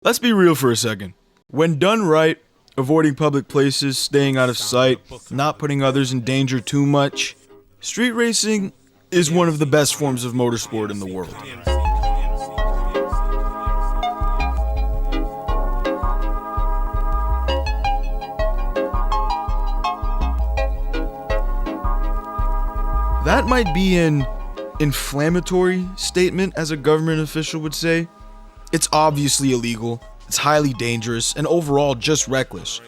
Let's be real for a second. When done right, avoiding public places, staying out of sight, not putting others in danger too much, street racing is one of the best forms of motorsport in the world. That might be an inflammatory statement, as a government official would say. It's obviously illegal, it's highly dangerous, and overall just reckless.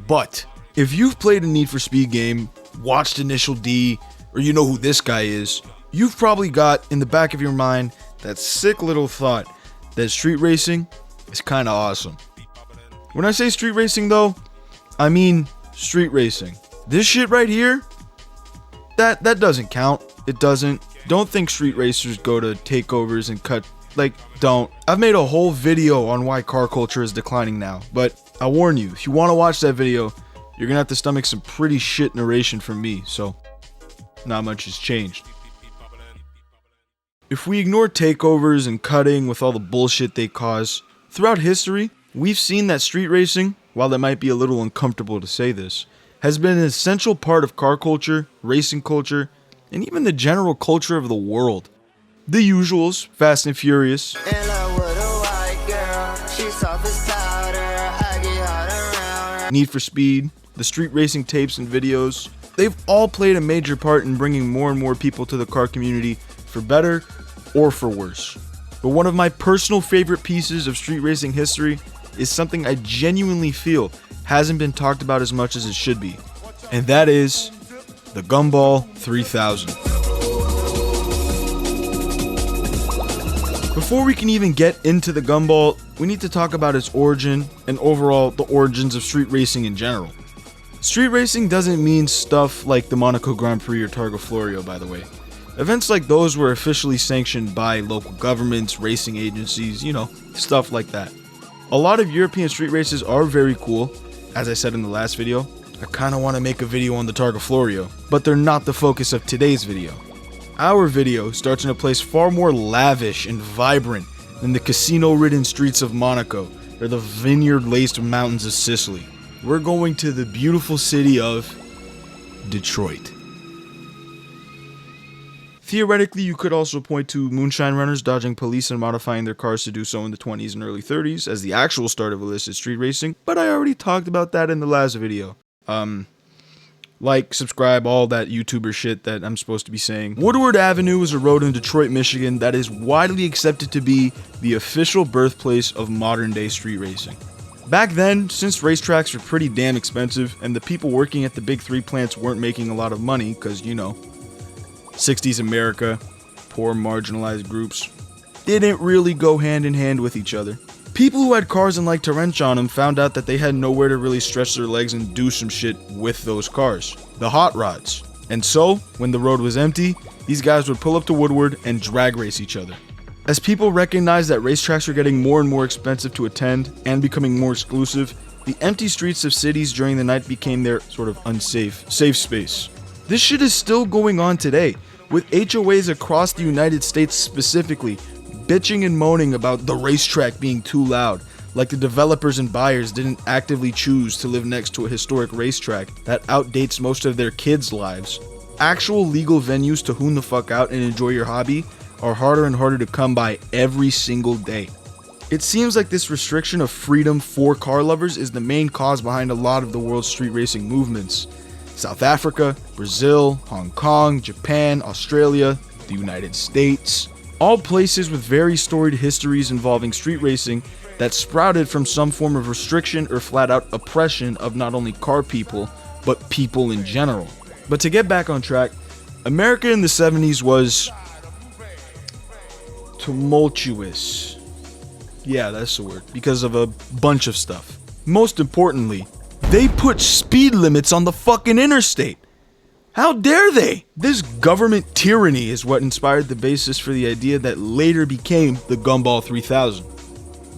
But if you've played a Need for Speed game, watched Initial D, or you know who this guy is, you've probably got in the back of your mind that sick little thought that street racing is kinda awesome. When I say street racing though, I mean street racing. This shit right here, that doesn't count. It doesn't. Don't think street racers go to takeovers and cut. Don't. I've made a whole video on why car culture is declining now, but I warn you, if you want to watch that video, you're gonna have to stomach some pretty shit narration from me, so not much has changed. If we ignore takeovers and cutting with all the bullshit they cause, throughout history, we've seen that street racing, while it might be a little uncomfortable to say this, has been an essential part of car culture, racing culture, and even the general culture of the world. The usuals, Fast and Furious, Need for Speed, the street racing tapes and videos, they've all played a major part in bringing more and more people to the car community, for better or for worse. But one of my personal favorite pieces of street racing history is something I genuinely feel hasn't been talked about as much as it should be, and that is the Gumball 3000. Before we can even get into the Gumball, we need to talk about its origin and overall the origins of street racing in general. Street racing doesn't mean stuff like the Monaco Grand Prix or Targa Florio, by the way. Events like those were officially sanctioned by local governments, racing agencies, stuff like that. A lot of European street races are very cool. As I said in the last video, I kinda wanna make a video on the Targa Florio, but they're not the focus of today's video. Our video starts in a place far more lavish and vibrant than the casino-ridden streets of Monaco or the vineyard-laced mountains of Sicily. We're going to the beautiful city of Detroit. Theoretically, you could also point to moonshine runners dodging police and modifying their cars to do so in the 20s and early 30s as the actual start of illicit street racing, but I already talked about that in the last video. Subscribe, all that YouTuber shit that I'm supposed to be saying. Woodward Avenue is a road in Detroit, Michigan that is widely accepted to be the official birthplace of modern day street racing. Back then, since racetracks were pretty damn expensive and the people working at the big three plants weren't making a lot of money, cause 60s America, poor marginalized groups, didn't really go hand in hand with each other. People who had cars and liked to wrench on them found out that they had nowhere to really stretch their legs and do some shit with those cars. The hot rods. And so, when the road was empty, these guys would pull up to Woodward and drag race each other. As people recognized that racetracks were getting more and more expensive to attend and becoming more exclusive, the empty streets of cities during the night became their sort of safe space. This shit is still going on today, with HOAs across the United States specifically bitching and moaning about the racetrack being too loud, like the developers and buyers didn't actively choose to live next to a historic racetrack that outdates most of their kids' lives. Actual legal venues to tune the fuck out and enjoy your hobby are harder and harder to come by every single day. It seems like this restriction of freedom for car lovers is the main cause behind a lot of the world's street racing movements. South Africa, Brazil, Hong Kong, Japan, Australia, the United States. All places with very storied histories involving street racing that sprouted from some form of restriction or flat out oppression of not only car people, but people in general. But to get back on track, America in the 70s was tumultuous. Yeah, that's the word, because of a bunch of stuff. Most importantly, they put speed limits on the fucking interstate. How dare they? This government tyranny is what inspired the basis for the idea that later became the Gumball 3000.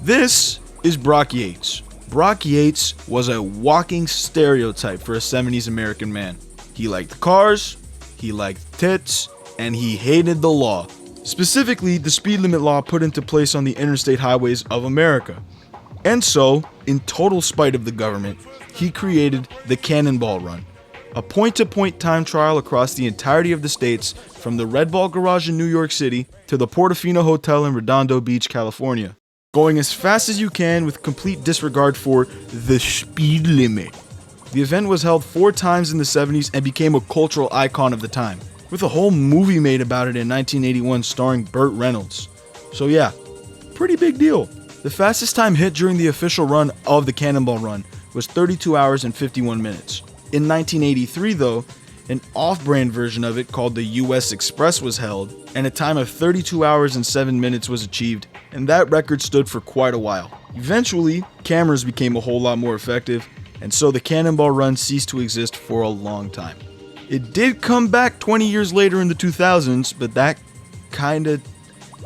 This is Brock Yates. Brock Yates was a walking stereotype for a 70s American man. He liked cars, he liked tits, and he hated the law. Specifically, the speed limit law put into place on the interstate highways of America. And so, in total spite of the government, he created the Cannonball Run, a point-to-point time trial across the entirety of the states, from the Red Ball Garage in New York City to the Portofino Hotel in Redondo Beach, California, going as fast as you can with complete disregard for the speed limit. The event was held 4 times in the 70s and became a cultural icon of the time, with a whole movie made about it in 1981 starring Burt Reynolds. So yeah, pretty big deal. The fastest time hit during the official run of the Cannonball Run was 32 hours and 51 minutes. In 1983 though, an off-brand version of it called the US Express was held, and a time of 32 hours and 7 minutes was achieved, and that record stood for quite a while. Eventually, cameras became a whole lot more effective, and so the Cannonball Run ceased to exist for a long time. It did come back 20 years later in the 2000s, but that kinda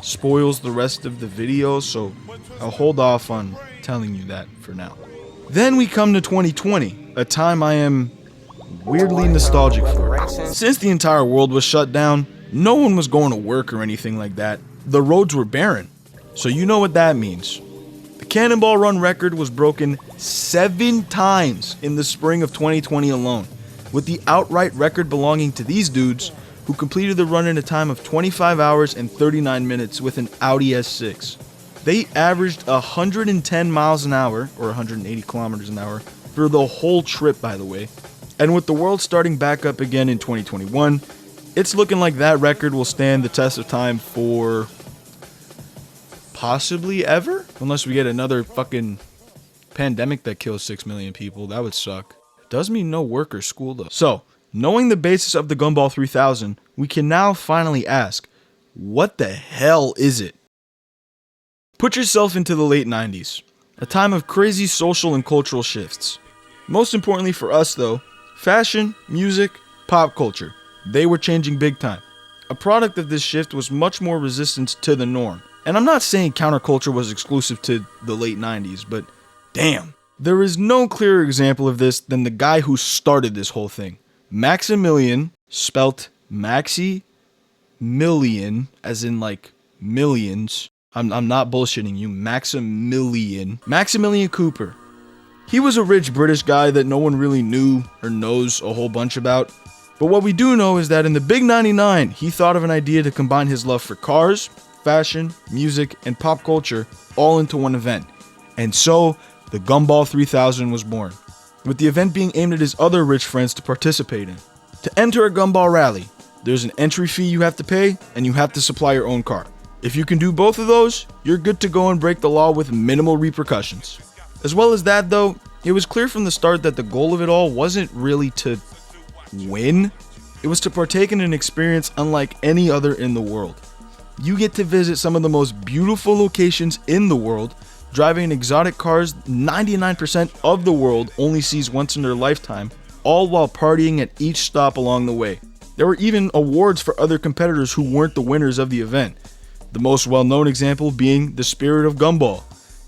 spoils the rest of the video, so I'll hold off on telling you that for now. Then we come to 2020, a time I am weirdly nostalgic for. Since the entire world was shut down, no one was going to work or anything like that. The roads were barren, so you know what that means. The Cannonball Run record was broken 7 times in the spring of 2020 alone, with the outright record belonging to these dudes who completed the run in a time of 25 hours and 39 minutes with an Audi S6. They averaged 110 miles an hour, or 180 kilometers an hour, for the whole trip, by the way. And with the world starting back up again in 2021, it's looking like that record will stand the test of time for possibly ever? Unless we get another fucking pandemic that kills 6 million people, that would suck. Does mean no work or school though. So, knowing the basis of the Gumball 3000, we can now finally ask, what the hell is it? Put yourself into the late 90s, a time of crazy social and cultural shifts. Most importantly for us though, fashion, music, pop culture, they were changing big time. A product of this shift was much more resistant to the norm. And I'm not saying counterculture was exclusive to the late 90s, but damn. There is no clearer example of this than the guy who started this whole thing. Maximilian, spelt Maxi Million, as in like millions. I'm not bullshitting you. Maximilian Cooper. He was a rich British guy that no one really knew or knows a whole bunch about. But what we do know is that in the Big 99, he thought of an idea to combine his love for cars, fashion, music, and pop culture all into one event. And so, the Gumball 3000 was born, with the event being aimed at his other rich friends to participate in. To enter a Gumball rally, there's an entry fee you have to pay, and you have to supply your own car. If you can do both of those, you're good to go and break the law with minimal repercussions. As well as that though, it was clear from the start that the goal of it all wasn't really to win. It was to partake in an experience unlike any other in the world. You get to visit some of the most beautiful locations in the world, driving exotic cars 99% of the world only sees once in their lifetime, all while partying at each stop along the way. There were even awards for other competitors who weren't the winners of the event. The most well-known example being the Spirit of Gumball,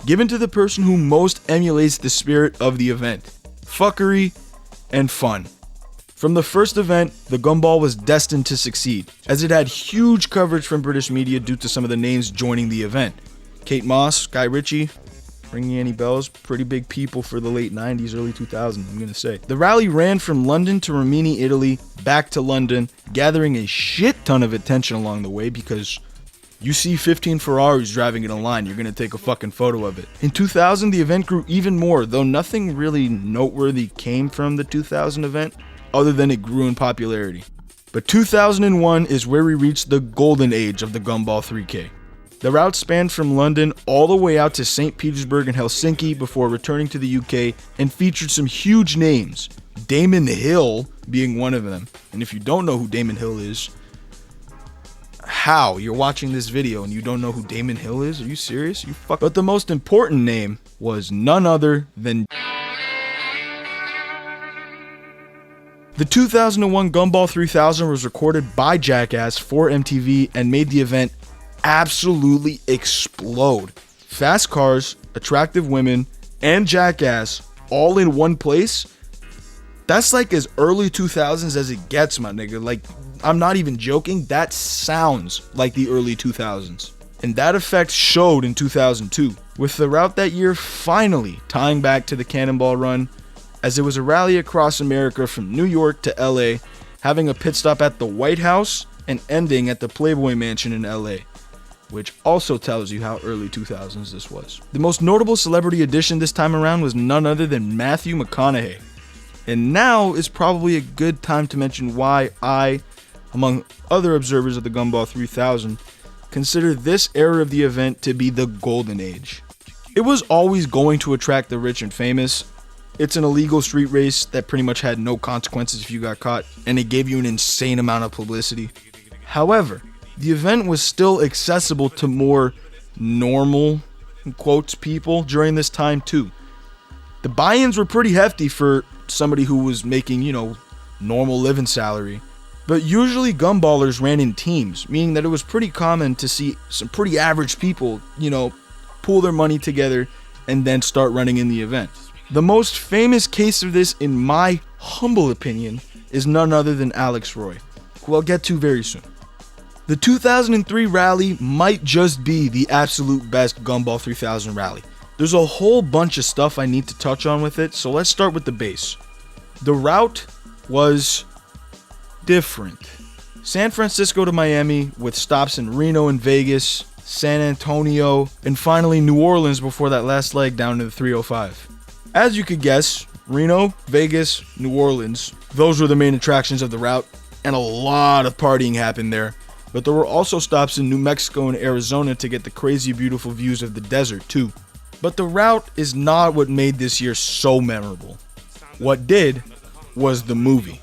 given to the person who most emulates the spirit of the event. Fuckery and fun. From the first event, the Gumball was destined to succeed, as it had huge coverage from British media due to some of the names joining the event. Kate Moss, Guy Ritchie, ringing any bells? Pretty big people for the late 90s, early 2000s, I'm gonna say. The rally ran from London to Rimini, Italy, back to London, gathering a shit ton of attention along the way because you see 15 Ferraris driving in a line, you're gonna take a fucking photo of it. In 2000, the event grew even more, though nothing really noteworthy came from the 2000 event, other than it grew in popularity. But 2001 is where we reached the golden age of the Gumball 3K. The route spanned from London all the way out to St. Petersburg and Helsinki before returning to the UK and featured some huge names, Damon Hill being one of them. And if you don't know who Damon Hill is, how? You're watching this video and you don't know who Damon Hill is? Are you serious? You fuck. But the most important name was none other than the 2001 Gumball 3000 was recorded by Jackass for MTV and made the event absolutely explode. Fast cars, attractive women, and Jackass all in one place. That's like as early 2000s as it gets, my nigga. Like, I'm not even joking. That sounds like the early 2000s. and that effect showed in 2002, with the route that year finally tying back to the Cannonball Run, as it was a rally across America from New York to LA, having a pit stop at the White House and ending at the Playboy Mansion in LA, which also tells you how early 2000s this was. The most notable celebrity addition this time around was none other than Matthew McConaughey. And now is probably a good time to mention why I, among other observers of the Gumball 3000, consider this era of the event to be the golden age. It was always going to attract the rich and famous. It's an illegal street race that pretty much had no consequences if you got caught, and it gave you an insane amount of publicity. However, the event was still accessible to more normal, in quotes, people during this time too. The buy-ins were pretty hefty for somebody who was making, normal living salary. But usually gumballers ran in teams, meaning that it was pretty common to see some pretty average people, pool their money together and then start running in the event. The most famous case of this, in my humble opinion, is none other than Alex Roy, who I'll get to very soon. The 2003 rally might just be the absolute best Gumball 3000 rally. There's a whole bunch of stuff I need to touch on with it, so let's start with the base. The route was different. San Francisco to Miami, with stops in Reno and Vegas, San Antonio, and finally New Orleans before that last leg down to the 305. As you could guess, Reno, Vegas, New Orleans, those were the main attractions of the route, and a lot of partying happened there. But there were also stops in New Mexico and Arizona to get the crazy beautiful views of the desert too. But the route is not what made this year so memorable. What did was the movie.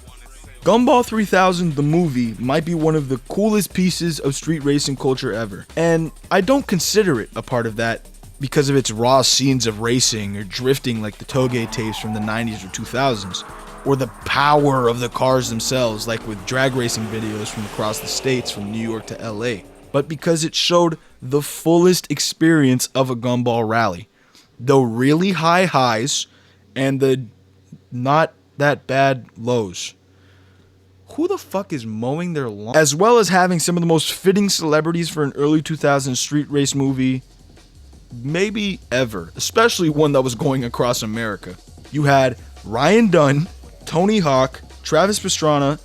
Gumball 3000, the movie, might be one of the coolest pieces of street racing culture ever. And I don't consider it a part of that because of its raw scenes of racing or drifting like the Toge tapes from the 90s or 2000s, or the power of the cars themselves like with drag racing videos from across the states from New York to LA, but because it showed the fullest experience of a gumball rally. The really high highs and the not that bad lows. Who the fuck is mowing their lawn? As well as having some of the most fitting celebrities for an early 2000s street race movie maybe ever, especially one that was going across America. You had Ryan Dunn, Tony Hawk, Travis Pastrana,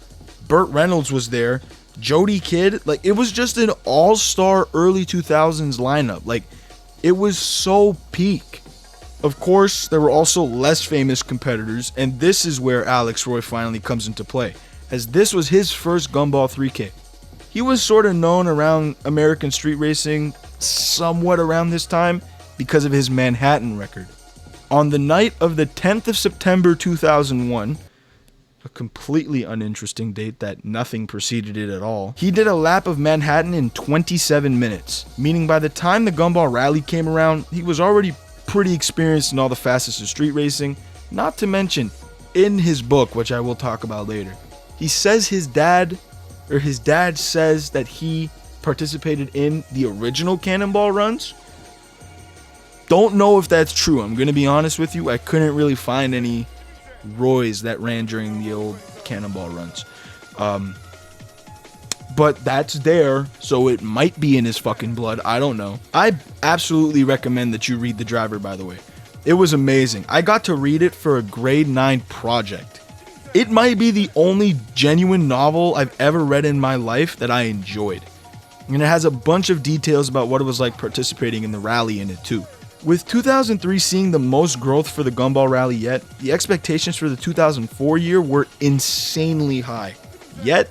Burt Reynolds was there, Jody Kidd. Like, it was just an all-star early 2000s lineup. Like, it was so peak. Of course, there were also less famous competitors, and this is where Alex Roy finally comes into play, as this was his first Gumball 3K. He was sort of known around American street racing somewhat around this time because of his Manhattan record. On the night of the 10th of September 2001, a completely uninteresting date that nothing preceded it at all, he did a lap of Manhattan in 27 minutes, meaning by the time the Gumball Rally came around, he was already pretty experienced in all the facets of street racing, not to mention in his book, which I will talk about later. He says his dad says that he participated in the original Cannonball runs. Don't know if that's true. I'm going to be honest with you. I couldn't really find any Roys that ran during the old Cannonball runs. But that's there, so it might be in his fucking blood. I don't know. I absolutely recommend that you read The Driver, by the way. It was amazing. I got to read it for a grade 9 project. It might be the only genuine novel I've ever read in my life that I enjoyed. And it has a bunch of details about what it was like participating in the rally in it too. With 2003 seeing the most growth for the Gumball Rally yet, the expectations for the 2004 year were insanely high. Yet,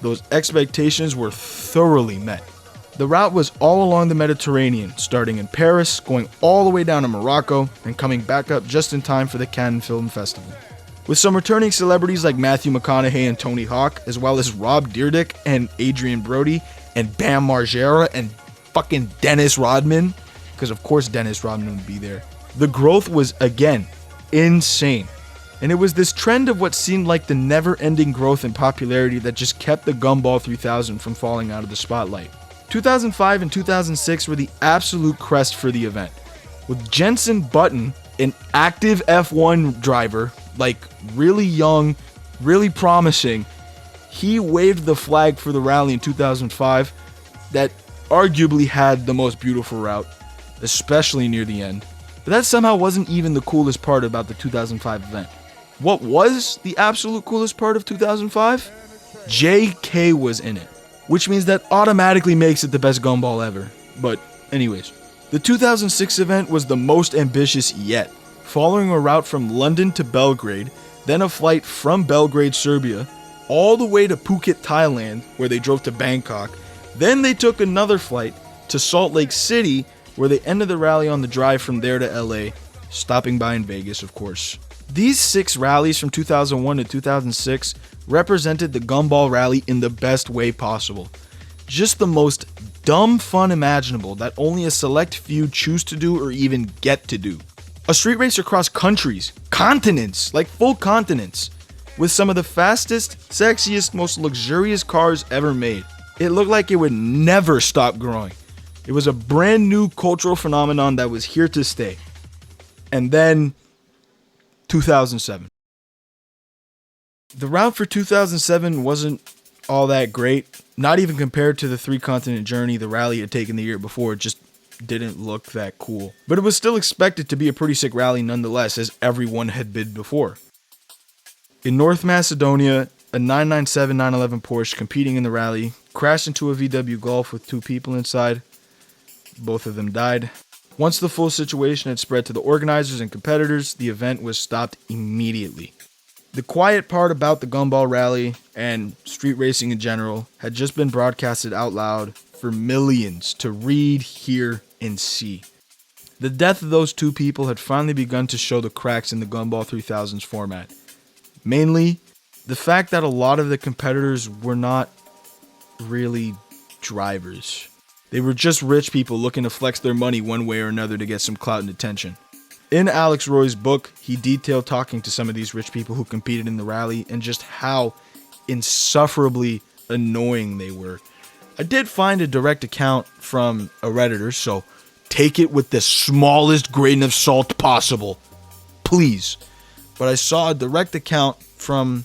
those expectations were thoroughly met. The route was all along the Mediterranean, starting in Paris, going all the way down to Morocco, and coming back up just in time for the Cannes Film Festival. With some returning celebrities like Matthew McConaughey and Tony Hawk, as well as Rob Dyrdek and Adrian Brody, and Bam Margera and fucking Dennis Rodman, because of course Dennis Rodman would be there. The growth was, again, insane. And it was this trend of what seemed like the never-ending growth in popularity that just kept the Gumball 3000 from falling out of the spotlight. 2005 and 2006 were the absolute crest for the event, with Jenson Button, an active F1 driver, like really young, really promising. He waved the flag for the rally in 2005 that arguably had the most beautiful route, especially near the end. But that somehow wasn't even the coolest part about the 2005 event. What was the absolute coolest part of 2005? JK was in it, which means that automatically makes it the best gumball ever. But anyways, the 2006 event was the most ambitious yet, following a route from London to Belgrade, then a flight from Belgrade, Serbia, all the way to Phuket, Thailand, where they drove to Bangkok. Then they took another flight to Salt Lake City, where they ended the rally on the drive from there to LA, stopping by in Vegas, of course. These 6 rallies from 2001 to 2006 represented the gumball rally in the best way possible. Just the most dumb fun imaginable that only a select few choose to do or even get to do. A street race across countries, continents, like full continents, with some of the fastest, sexiest, most luxurious cars ever made. It looked like it would never stop growing. It was a brand new cultural phenomenon that was here to stay. And then 2007. The route for 2007 wasn't all that great, not even compared to the 3-continent journey the rally had taken the year before. It just didn't look that cool. But it was still expected to be a pretty sick rally nonetheless, as everyone had bid before. In North Macedonia, a 997-911 Porsche competing in the rally crashed into a VW Golf with 2 people inside. Both of them died. Once the full situation had spread to the organizers and competitors, the event was stopped immediately. The quiet part about the gumball rally and street racing in general had just been broadcasted out loud for millions to read, hear, and see. The death of those 2 people had finally begun to show the cracks in the Gumball 3000's format. Mainly, the fact that a lot of the competitors were not really drivers. They were just rich people looking to flex their money one way or another to get some clout and attention. In Alex Roy's book, he detailed talking to some of these rich people who competed in the rally and just how insufferably annoying they were. I did find a direct account from a Redditor, so take it with the smallest grain of salt possible, please. But I saw a direct account from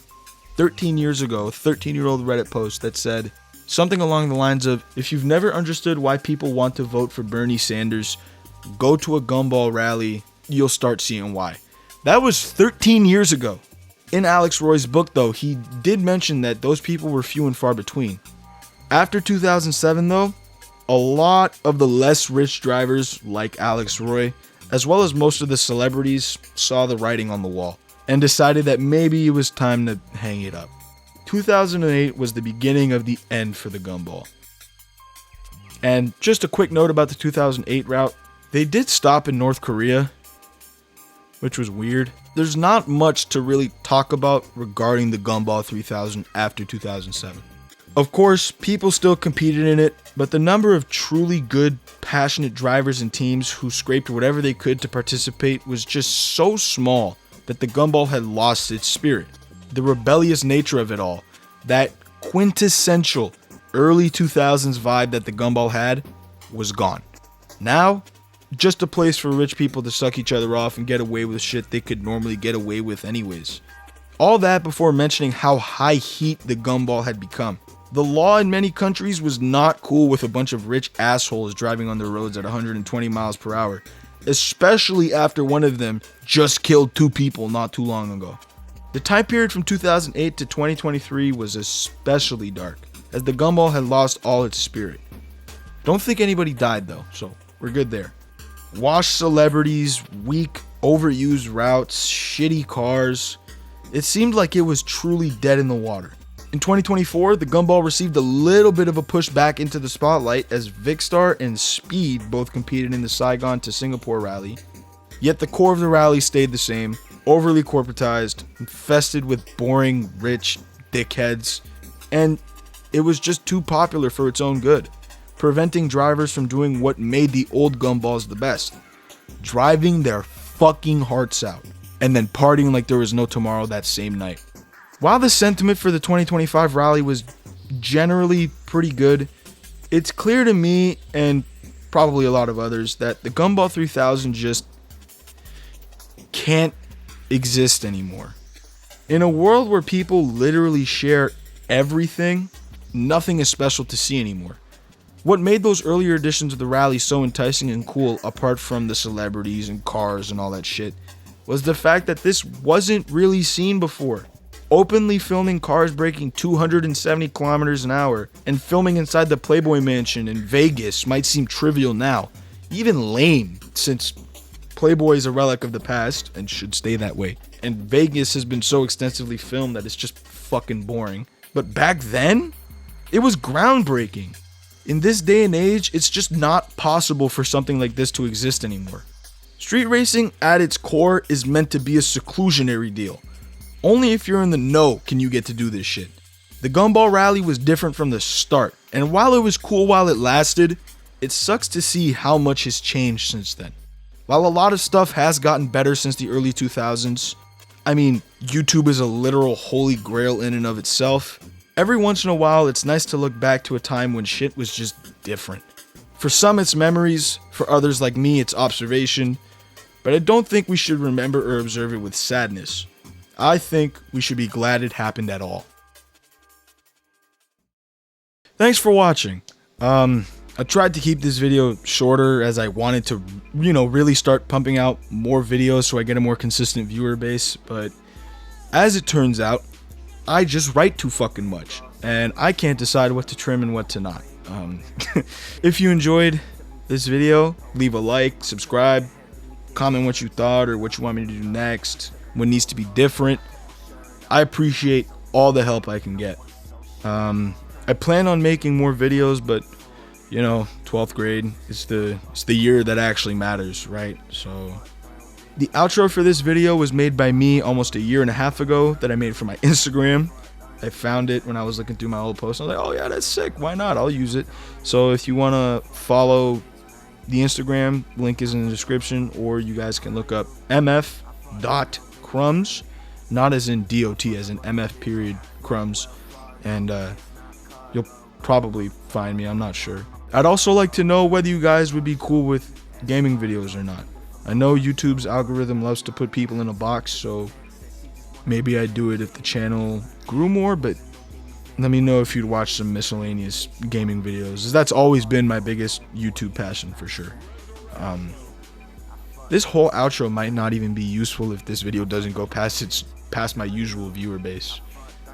13 years ago, a 13-year-old Reddit post that said something along the lines of, if you've never understood why people want to vote for Bernie Sanders, go to a gumball rally, you'll start seeing why. That was 13 years ago. In Alex Roy's book, though, he did mention that those people were few and far between. After 2007, though, a lot of the less rich drivers like Alex Roy, as well as most of the celebrities, saw the writing on the wall and decided that maybe it was time to hang it up. 2008 was the beginning of the end for the gumball. And just a quick note about the 2008 route, they did stop in North Korea, which was weird. There's not much to really talk about regarding the Gumball 3000 after 2007. Of course, people still competed in it, but the number of truly good, passionate drivers and teams who scraped whatever they could to participate was just so small that the gumball had lost its spirit. The rebellious nature of it all, that quintessential early 2000s vibe that the gumball had, was gone. Now, just a place for rich people to suck each other off and get away with shit they could normally get away with anyways. All that before mentioning how high heat the gumball had become. The law in many countries was not cool with a bunch of rich assholes driving on their roads at 120 miles per hour, especially after one of them just killed 2 people not too long ago. The time period from 2008 to 2023 was especially dark, as the gumball had lost all its spirit. Don't think anybody died though, so we're good there. Washed celebrities, weak, overused routes, shitty cars. It seemed like it was truly dead in the water. In 2024, the gumball received a little bit of a push back into the spotlight as Vicstar and Speed both competed in the Saigon to Singapore rally. Yet the core of the rally stayed the same, overly corporatized, infested with boring, rich dickheads, and it was just too popular for its own good, preventing drivers from doing what made the old gumballs the best, driving their fucking hearts out, and then partying like there was no tomorrow that same night. While the sentiment for the 2025 rally was generally pretty good, it's clear to me, and probably a lot of others, that the Gumball 3000 just can't exist anymore. In a world where people literally share everything, nothing is special to see anymore. What made those earlier editions of the rally so enticing and cool, apart from the celebrities and cars and all that shit, was the fact that this wasn't really seen before. Openly filming cars breaking 270 kilometers an hour and filming inside the Playboy Mansion in Vegas might seem trivial now, even lame, since Playboy is a relic of the past and should stay that way. And Vegas has been so extensively filmed that it's just fucking boring. But back then, it was groundbreaking. In this day and age, it's just not possible for something like this to exist anymore. Street racing, at its core, is meant to be a seclusionary deal. Only if you're in the know can you get to do this shit. The Gumball Rally was different from the start, and while it was cool while it lasted, it sucks to see how much has changed since then. While a lot of stuff has gotten better since the early 2000s, I mean, YouTube is a literal holy grail in and of itself, every once in a while it's nice to look back to a time when shit was just different. For some it's memories, for others like me it's observation, but I don't think we should remember or observe it with sadness. I think we should be glad it happened at all. Thanks for watching. I tried to keep this video shorter as I wanted to, really start pumping out more videos so I get a more consistent viewer base, but as it turns out, I just write too fucking much, and I can't decide what to trim and what to not. If you enjoyed this video, leave a like, subscribe, comment what you thought or what you want me to do next, what needs to be different. I appreciate all the help I can get. I plan on making more videos, but 12th grade is the year that actually matters, right? So the outro for this video was made by me almost a year and a half ago that I made for my Instagram. I found it when I was looking through my old posts. I was like, oh yeah, that's sick. Why not? I'll use it. So if you want to follow the Instagram, link is in the description, or you guys can look up mf.crumbs, not as in DOT, as in MF period crumbs, and you'll probably find me. I'm not sure. I'd also like to know whether you guys would be cool with gaming videos or not. I know YouTube's algorithm loves to put people in a box, so maybe I'd do it if the channel grew more, but let me know if you'd watch some miscellaneous gaming videos. That's always been my biggest YouTube passion for sure. This whole outro might not even be useful if this video doesn't go past my usual viewer base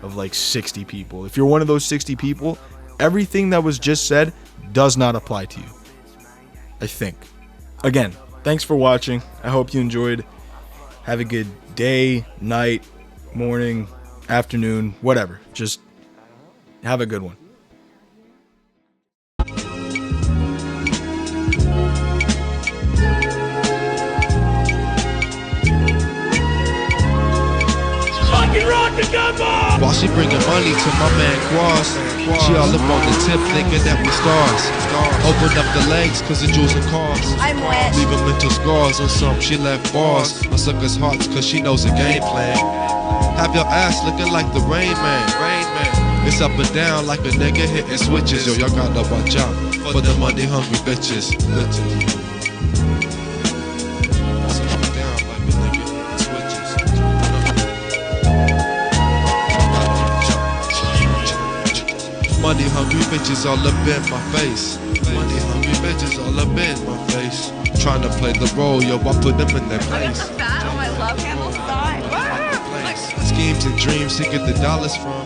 of like 60 people. If you're one of those 60 people, everything that was just said does not apply to you, I think. Again, thanks for watching. I hope you enjoyed. Have a good day, night, morning, afternoon, whatever. Just have a good one. While she bringing money to my man Quas, she all up on the tip thinking that we stars. Open up the legs cause the jewels and cars. I'm wet. Leaving mental scars on some she left bars. I suck his hearts cause she knows the game plan. Have your ass looking like the Rain Man. It's up and down like a nigga hitting switches. Yo, y'all gotta watch out for the money hungry bitches. Money hungry bitches all up in my face. Money hungry bitches all up in my face. Trying to play the role, yo, I put them in their place. I love Camel's thigh. Schemes and dreams to get the dollars from.